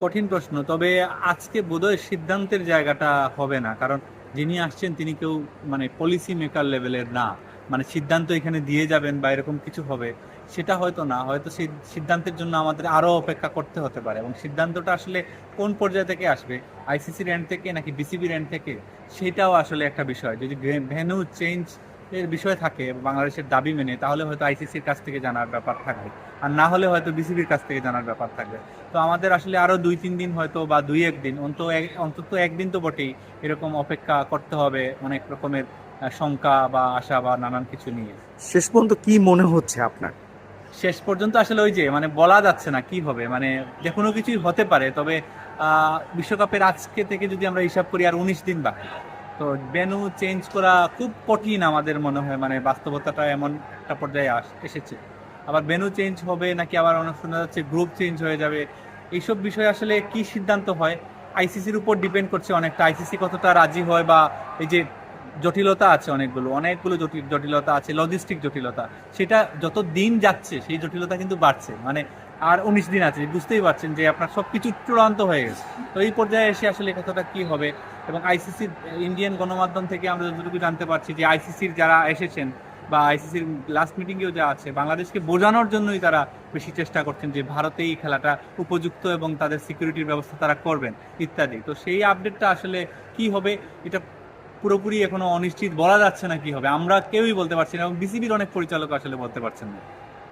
কঠিন প্রশ্ন, তবে আজকে বোধহয় সিদ্ধান্তের জায়গাটা হবে না, কারণ যিনি আসছেন তিনি কেউ মানে পলিসি মেকার লেভেলের না। মানে সিদ্ধান্ত এখানে দিয়ে যাবেন বা এরকম কিছু হবে সেটা হয়তো না, হয়তো সেই সিদ্ধান্তের জন্য আমাদের আরো অপেক্ষা করতে হতে পারে, এবং সিদ্ধান্তটা আসলে কোন পর্যায় থেকে আসবে, আইসিসির এন্ড থেকে নাকি বিসিবির এন্ড থেকে, সেটাও আসলে একটা বিষয়। যদি ভেন্যু চেঞ্জ এর বিষয় থাকে বাংলাদেশের দাবি মেনে, তাহলে হয়তো আইসিসির কাছ থেকে জানার ব্যাপার থাকবে, আর না হলে হয়তো বিসিবির কাছ থেকে জানার ব্যাপার থাকবে। তো আমাদের আসলে আরো 2-3 দিন হয়তো বা 2-1 দিন অন্তত একদিন তো বটেই এরকম অপেক্ষা করতে হবে, অনেক রকমের শঙ্কা বা আশা বা নানান কিছু নিয়ে। শেষ পর্যন্ত কি মনে হচ্ছে আপনার? শেষ পর্যন্ত আসলে ওই যে মানে বলা যাচ্ছে না কি হবে, মানে যে কোনো কিছুই হতে পারে, তবে বিশ্বকাপের আজকে থেকে যদি আমরা হিসাব করি আর 19 দিন বাকি। তো ভেন্যু চেঞ্জ করা খুব কঠিন আমাদের মনে হয়, মানে বাস্তবতাটা এমন একটা পর্যায়ে এসেছে। আবার ভেন্যু চেঞ্জ হবে নাকি আবার অনেক শোনা যাচ্ছে গ্রুপ চেঞ্জ হয়ে যাবে, এইসব বিষয় আসলে কি সিদ্ধান্ত হয় আইসিসির উপর ডিপেন্ড করছে অনেকটা, আইসিসি কতটা রাজি হয়, বা এই যে জটিলতা আছে, অনেকগুলো অনেকগুলো জটিলতা আছে, লজিস্টিক জটিলতা, সেটা যত দিন যাচ্ছে সেই জটিলতা কিন্তু বাড়ছে। মানে আর 19 দিন আছে, বুঝতেই পারছেন যে আপনার সবকিছু চূড়ান্ত হয়ে গেছে। তো এই পর্যায়ে এসে আসলে কতটা কি হবে, এবং আইসিসির ইন্ডিয়ান গণমাধ্যম থেকে আমরা যতটুকু জানতে পারছি যে আইসিসির যারা এসেছেন বা আইসিসির লাস্ট মিটিংয়েও যা আছে, বাংলাদেশকে বোঝানোর জন্যই তারা বেশি চেষ্টা করছেন যে ভারতেই খেলাটা উপযুক্ত এবং তাদের সিকিউরিটির ব্যবস্থা তারা করবেন ইত্যাদি। তো সেই আপডেটটা আসলে কি হবে এটা পুরোপুরি এখনো অনিশ্চিত, বলা যাচ্ছে না কি হবে, আমরা কেউই বলতে পারছি না, এবং বিসিবির অনেক পরিচালক আসলে বলতে পারছেন না।